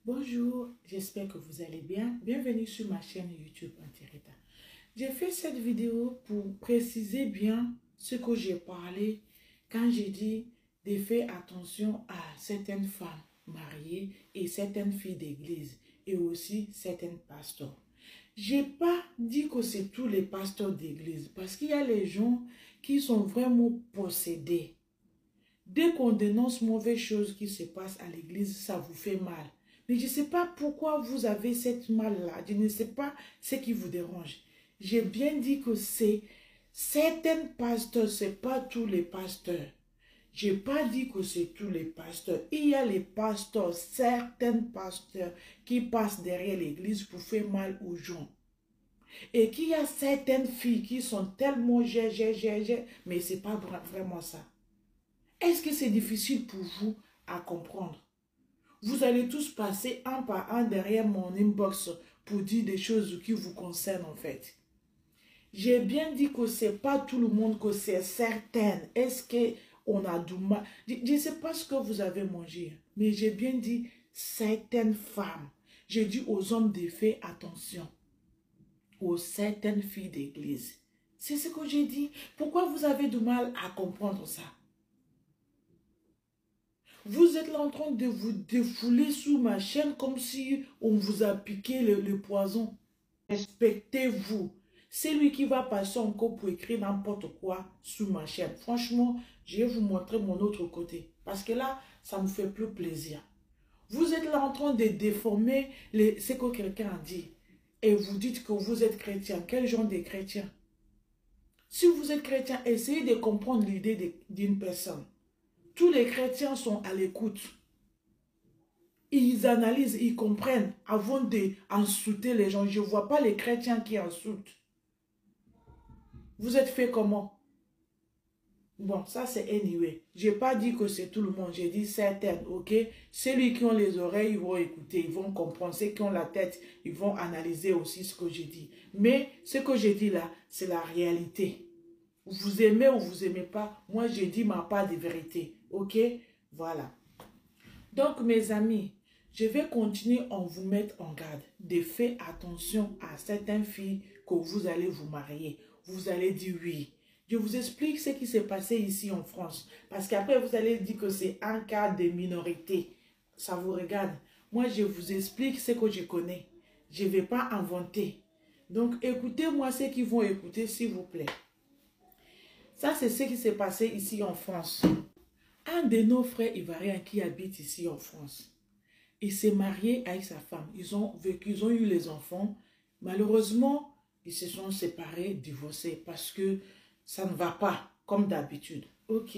Bonjour, j'espère que vous allez bien. Bienvenue sur ma chaîne YouTube Antirita. J'ai fait cette vidéo pour préciser bien ce que j'ai parlé quand j'ai dit de faire attention à certaines femmes mariées et certaines filles d'église et aussi certains pasteurs. J'ai pas dit que c'est tous les pasteurs d'église parce qu'il y a les gens qui sont vraiment possédés. Dès qu'on dénonce mauvaise chose qui se passe à l'église, ça vous fait mal. Mais je ne sais pas pourquoi vous avez cette mal-là. Je ne sais pas ce qui vous dérange. J'ai bien dit que c'est certains pasteurs, ce n'est pas tous les pasteurs. Je n'ai pas dit que c'est tous les pasteurs. Il y a les pasteurs, certains pasteurs qui passent derrière l'église pour faire mal aux gens. Et qu'il y a certaines filles qui sont tellement mais ce n'est pas vraiment ça. Est-ce que c'est difficile pour vous à comprendre? Vous allez tous passer un par un derrière mon inbox pour dire des choses qui vous concernent en fait. J'ai bien dit que ce n'est pas tout le monde, que c'est certain. Est-ce qu'on a du mal? Je ne sais pas ce que vous avez mangé, mais j'ai bien dit certaines femmes. J'ai dit aux hommes de faire attention. Aux certaines filles d'église. C'est ce que j'ai dit. Pourquoi vous avez du mal à comprendre ça? Vous êtes là en train de vous défouler sous ma chaîne comme si on vous a piqué le poison. Respectez-vous. C'est lui qui va passer encore pour écrire n'importe quoi sous ma chaîne. Franchement, je vais vous montrer mon autre côté. Parce que là, ça me fait plus plaisir. Vous êtes là en train de déformer ce que quelqu'un a dit. Et vous dites que vous êtes chrétien. Quel genre de chrétien? Si vous êtes chrétien, essayez de comprendre l'idée d'une personne. Tous les chrétiens sont à l'écoute. Ils analysent, ils comprennent avant d'insulter les gens. Je ne vois pas les chrétiens qui insultent. Vous êtes fait comment? Bon, ça c'est anyway. Je n'ai pas dit que c'est tout le monde. J'ai dit certaines, ok? Ceux qui ont les oreilles, ils vont écouter, ils vont comprendre. Ceux qui ont la tête, ils vont analyser aussi ce que j'ai dit. Mais ce que j'ai dit là, c'est la réalité. Vous aimez ou vous n'aimez pas, moi j'ai dit ma part de vérité. Ok? Voilà. Donc mes amis, je vais continuer à vous mettre en garde. De faire attention à certaines filles que vous allez vous marier. Vous allez dire oui. Je vous explique ce qui s'est passé ici en France. Parce qu'après vous allez dire que c'est un cas de minorité. Ça vous regarde. Moi je vous explique ce que je connais. Je ne vais pas inventer. Donc écoutez-moi ceux qui vont écouter s'il vous plaît. Ça, c'est ce qui s'est passé ici en France. Un de nos frères ivoiriens qui habite ici en France, il s'est marié avec sa femme. Ils ont vécu, ils ont eu les enfants. Malheureusement, ils se sont séparés, divorcés, parce que ça ne va pas, comme d'habitude. Ok.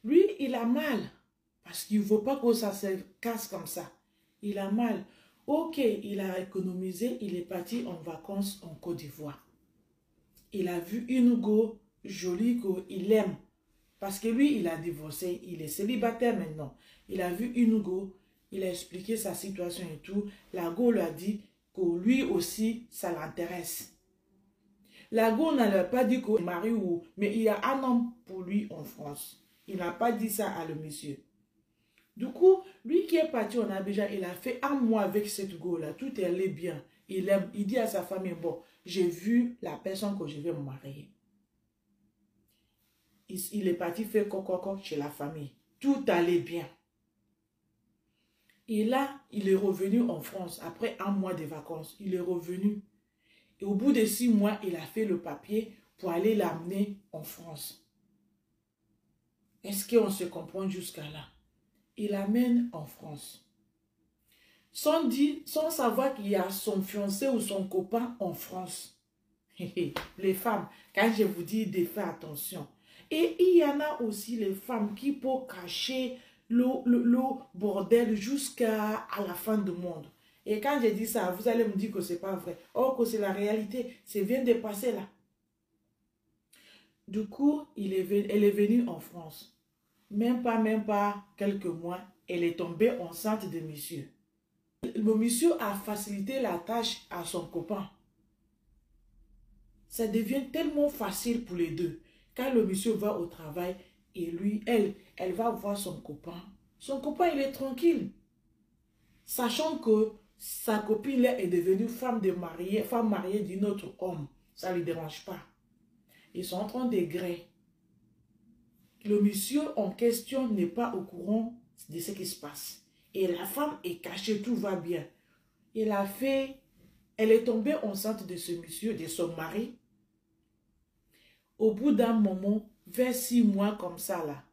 Lui, il a mal, parce qu'il ne veut pas que ça se casse comme ça. Il a mal. Ok, il a économisé, il est parti en vacances en Côte d'Ivoire. Il a vu une go jolie qu'il aime. Parce que lui, il a divorcé, il est célibataire maintenant. Il a vu une go, il a expliqué sa situation et tout. La go lui a dit que lui aussi, ça l'intéresse. La go n'a pas dit qu'il est marié, mais il y a un homme pour lui en France. Il n'a pas dit ça à le monsieur. Du coup, lui qui est parti en Abidjan, il a fait un mois avec cette go-là. Tout allait bien. Il aime. Il dit à sa famille, bon, j'ai vu la personne que je vais me marier. Il est parti faire coco chez la famille. Tout allait bien. Et là, il est revenu en France après un mois de vacances. Il est revenu. Et au bout de 6 mois, il a fait le papier pour aller l'amener en France. Est-ce qu'on se comprend jusqu'à là? Il l'amène en France. Sans savoir qu'il y a son fiancé ou son copain en France. Les femmes, quand je vous dis de faire attention. Et il y en a aussi les femmes qui peuvent cacher le bordel jusqu'à la fin du monde. Et quand je dis ça, vous allez me dire que ce n'est pas vrai. Or que c'est la réalité. Ça vient de passer là. Du coup, elle est venue en France. Même pas quelques mois, elle est tombée enceinte de monsieur. Le monsieur a facilité la tâche à son copain. Ça devient tellement facile pour les deux. Quand le monsieur va au travail et lui, elle va voir son copain. Son copain, il est tranquille. sachant que sa copine là est devenue femme mariée d'un autre homme. Ça ne lui dérange pas. Ils sont en train d'égrer. Le monsieur en question n'est pas au courant de ce qui se passe. Et la femme est cachée, tout va bien. Elle est tombée enceinte de ce monsieur, de son mari. Au bout d'un moment, vers 6 mois comme ça là,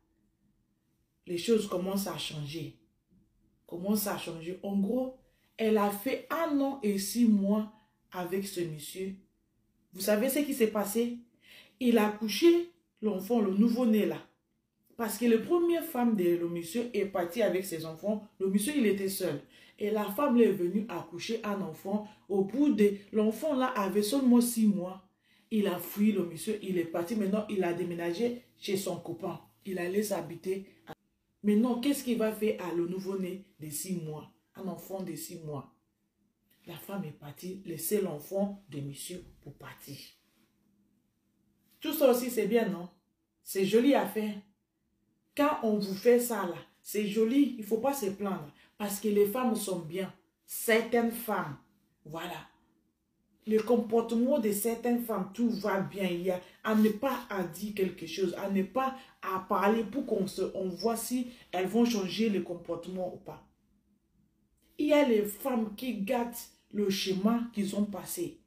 les choses commencent à changer. En gros, elle a fait 1 an et 6 mois avec ce monsieur. Vous savez ce qui s'est passé? Il a couché l'enfant, le nouveau-né là. Parce que la première femme de le monsieur est partie avec ses enfants. Le monsieur, il était seul. Et la femme est venue accoucher un enfant. Au bout de... L'enfant là avait seulement 6 mois. Il a fui le monsieur. Il est parti. Maintenant, il a déménagé chez son copain. Il allait s'habiter. Maintenant, qu'est-ce qu'il va faire à le nouveau-né de 6 mois? Un enfant de 6 mois. La femme est partie, laisser l'enfant de monsieur pour partir. Tout ça aussi, c'est bien, non? C'est joli à faire. Quand on vous fait ça là, c'est joli, il ne faut pas se plaindre. Parce que les femmes sont bien. Certaines femmes, voilà. Le comportement de certaines femmes, tout va bien. Il y a à ne pas à dire quelque chose, à ne pas à parler pour on voit si elles vont changer le comportement ou pas. Il y a les femmes qui gâtent le chemin qu'ils ont passé.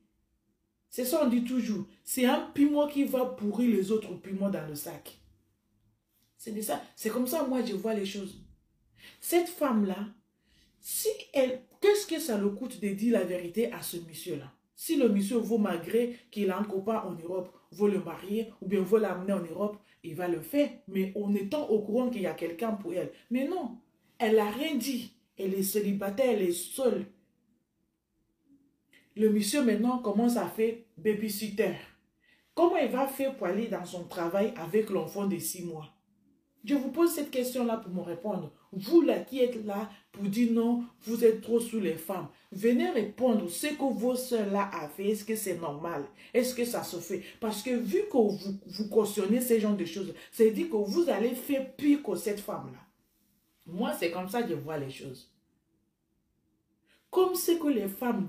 C'est ça on dit toujours. C'est un piment qui va pourrir les autres piments dans le sac. C'est ça. C'est comme ça moi je vois les choses. Cette femme-là, si elle, qu'est-ce que ça le coûte de dire la vérité à ce monsieur-là? Si le monsieur veut, malgré qu'il a un copain en Europe, veut le marier ou bien veut l'amener en Europe, il va le faire. Mais en étant au courant qu'il y a quelqu'un pour elle. Mais non, elle n'a rien dit. Elle est célibataire, elle est seule. Le monsieur maintenant commence à faire babysitter. Comment il va faire pour aller dans son travail avec l'enfant de 6 mois? Je vous pose cette question-là pour me répondre. Vous là qui êtes là pour dire non, vous êtes trop sous les femmes. Venez répondre ce que vos soeurs là a fait. Est-ce que c'est normal? Est-ce que ça se fait? Parce que vu que vous cautionnez ce genre de choses, c'est dit que vous allez faire pire que cette femme-là. Moi, c'est comme ça que je vois les choses. Comme ce que les femmes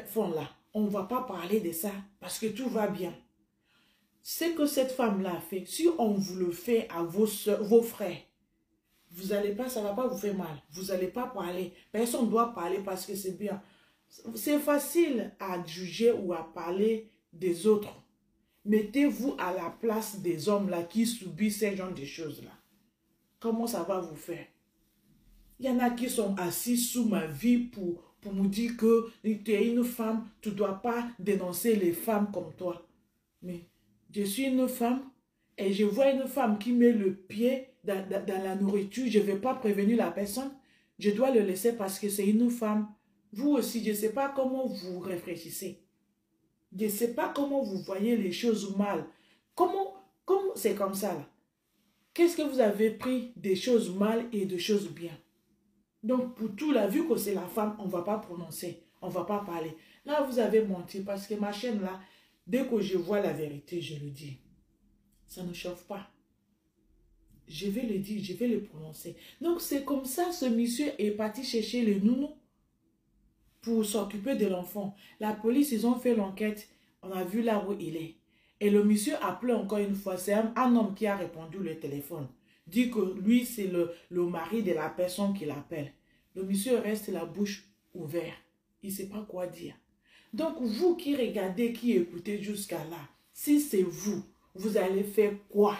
font là, on ne va pas parler de ça parce que tout va bien. Ce que cette femme-là a fait, si on vous le fait à vos soeurs, vos frères, vous allez pas, ça ne va pas vous faire mal. Vous n'allez pas parler. Personne ne doit parler parce que c'est bien. C'est facile à juger ou à parler des autres. Mettez-vous à la place des hommes là qui subissent ce genre de choses-là. Comment ça va vous faire? Il y en a qui sont assis sous ma vie pour me dire que tu es une femme, tu ne dois pas dénoncer les femmes comme toi. Mais je suis une femme et je vois une femme qui met le pied dans la nourriture. Je ne vais pas prévenir la personne. Je dois le laisser parce que c'est une femme. Vous aussi, je ne sais pas comment vous réfléchissez. Je ne sais pas comment vous voyez les choses mal. Comment c'est comme ça là? Qu'est-ce que vous avez pris des choses mal et des choses bien? Donc, pour tout, là, vu que c'est la femme, on ne va pas prononcer, on ne va pas parler. Là, vous avez menti parce que ma chaîne, là, dès que je vois la vérité, je le dis. Ça ne chauffe pas. Je vais le dire, je vais le prononcer. Donc, c'est comme ça, ce monsieur est parti chercher le nounou pour s'occuper de l'enfant. La police, ils ont fait l'enquête. On a vu là où il est. Et le monsieur a appelé encore une fois. C'est un homme qui a répondu le téléphone. Dit que lui, c'est le mari de la personne qui l'appelle. Le monsieur reste la bouche ouverte. Il ne sait pas quoi dire. Donc, vous qui regardez, qui écoutez jusqu'à là, si c'est vous, vous allez faire quoi?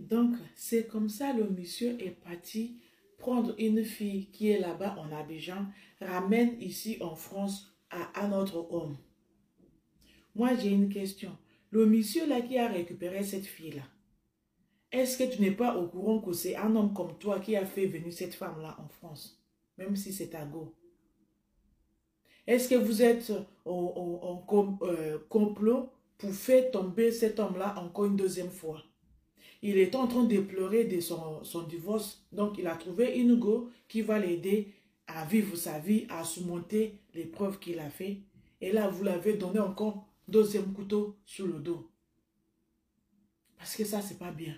Donc, c'est comme ça le monsieur est parti prendre une fille qui est là-bas en Abidjan, ramène ici en France à un autre homme. Moi, j'ai une question. Le monsieur là qui a récupéré cette fille-là, est-ce que tu n'es pas au courant que c'est un homme comme toi qui a fait venir cette femme-là en France, même si c'est à go? Est-ce que vous êtes en complot pour faire tomber cet homme-là encore une deuxième fois? Il est en train de pleurer de son divorce, donc il a trouvé une go qui va l'aider à vivre sa vie, à surmonter l'épreuve qu'il a fait. Et là, vous l'avez donné encore deuxième couteau sur le dos. Parce que ça, c'est pas bien.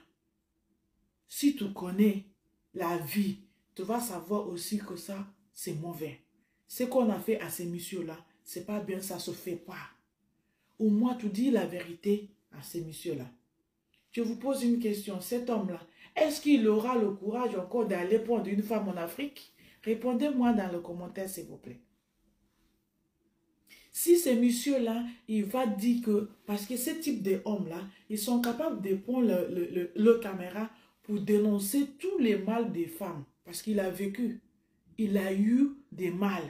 Si tu connais la vie, tu vas savoir aussi que ça, c'est mauvais. Ce qu'on a fait à ces messieurs-là, c'est pas bien, ça se fait pas. Au moins, tu dis la vérité à ces messieurs-là. Je vous pose une question, cet homme-là, est-ce qu'il aura le courage encore d'aller prendre une femme en Afrique? Répondez-moi dans le commentaire, s'il vous plaît. Si ce monsieur-là, il va dire que, parce que ce type d'hommes-là, ils sont capables de prendre le caméra pour dénoncer tous les mal des femmes, parce qu'il a vécu, il a eu des mal.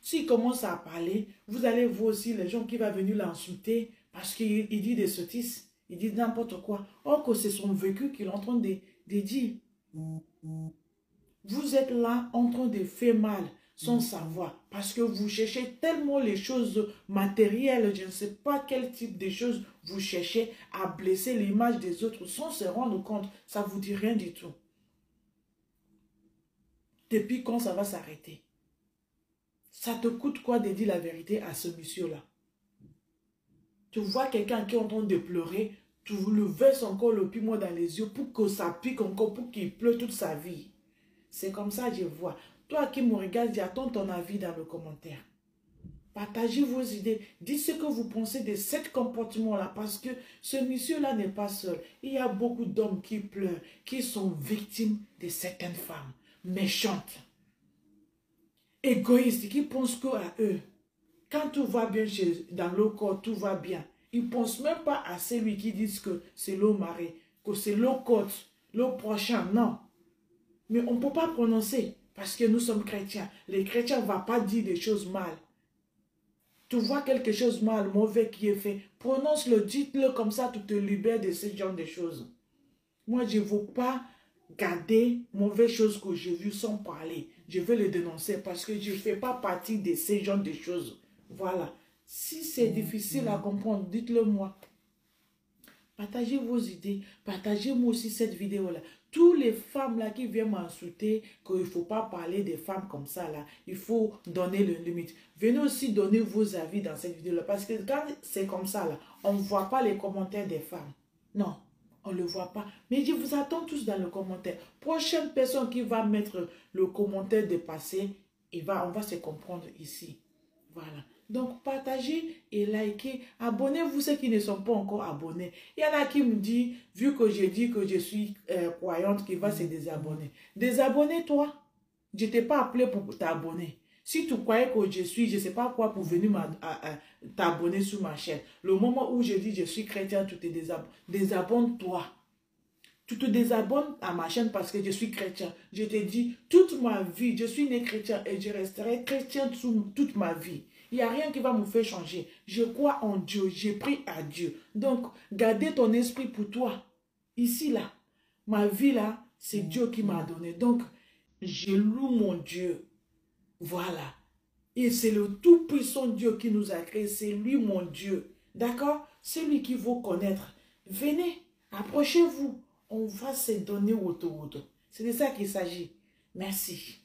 S'il commence à parler, vous allez voir aussi les gens qui vont venir l'insulter parce qu'il dit des sottises, il dit n'importe quoi. Or que c'est son vécu qu'il est en train de dire. Vous êtes là en train de faire mal sans savoir parce que vous cherchez tellement les choses matérielles, je ne sais pas quel type de choses vous cherchez à blesser l'image des autres sans se rendre compte. Ça ne vous dit rien du tout. Depuis quand ça va s'arrêter? Ça te coûte quoi de dire la vérité à ce monsieur-là? Tu vois quelqu'un qui est en train de pleurer, tu le verses encore le piment dans les yeux pour que ça pique encore, pour qu'il pleure toute sa vie. C'est comme ça que je vois. Toi qui me regardes, j'attends ton avis dans le commentaire. Partagez vos idées. Dites ce que vous pensez de ce comportement-là. Parce que ce monsieur-là n'est pas seul. Il y a beaucoup d'hommes qui pleurent, qui sont victimes de certaines femmes méchantes, égoïstes, qui pensent qu'à eux. Quand tout va bien dans leur corps, tout va bien. Ils ne pensent même pas à celui qui dit que c'est leur mari, que c'est leur côte, leur prochain. Non. Mais on ne peut pas prononcer parce que nous sommes chrétiens. Les chrétiens ne vont pas dire des choses mal. Tu vois quelque chose mal, mauvais qui est fait, prononce-le, dites-le comme ça, tu te libères de ce genre de choses. Moi, je ne veux pas garder mauvaises choses que j'ai vues sans parler. Je veux les dénoncer parce que je ne fais pas partie de ce genre de choses. Voilà. Si c'est difficile à comprendre, dites-le moi. Partagez vos idées. Partagez-moi aussi cette vidéo-là. Toutes les femmes là qui viennent m'insulter qu'il ne faut pas parler des femmes comme ça là. Il faut donner le limite. Venez aussi donner vos avis dans cette vidéo-là. Parce que quand c'est comme ça là, on ne voit pas les commentaires des femmes. Non, on ne le voit pas. Mais je vous attends tous dans le commentaire. Prochaine personne qui va mettre le commentaire dépassé, on va se comprendre ici. Voilà. Donc, partagez et likez. Abonnez-vous ceux qui ne sont pas encore abonnés. Il y en a qui me disent, vu que j'ai dit que je suis croyante, qu'il va se désabonner. Désabonnez-toi. Je ne t'ai pas appelé pour t'abonner. Si tu croyais que je suis, je ne sais pas quoi, pour venir t'abonner sur ma chaîne. Le moment où je dis je suis chrétien, tu te désabonnes. Désabonne-toi. Tu te désabonnes à ma chaîne parce que je suis chrétien. Je te dis, toute ma vie, je suis né chrétien et je resterai chrétien toute ma vie. Il n'y a rien qui va me faire changer. Je crois en Dieu, j'ai pris à Dieu. Donc, gardez ton esprit pour toi. Ici, là, ma vie, là, c'est Dieu qui m'a donné. Donc, je loue mon Dieu. Voilà. Et c'est le tout-puissant Dieu qui nous a créés. C'est lui, mon Dieu. D'accord? C'est lui qui vous connaître. Venez, approchez-vous. On va se donner autour. C'est de ça qu'il s'agit. Merci.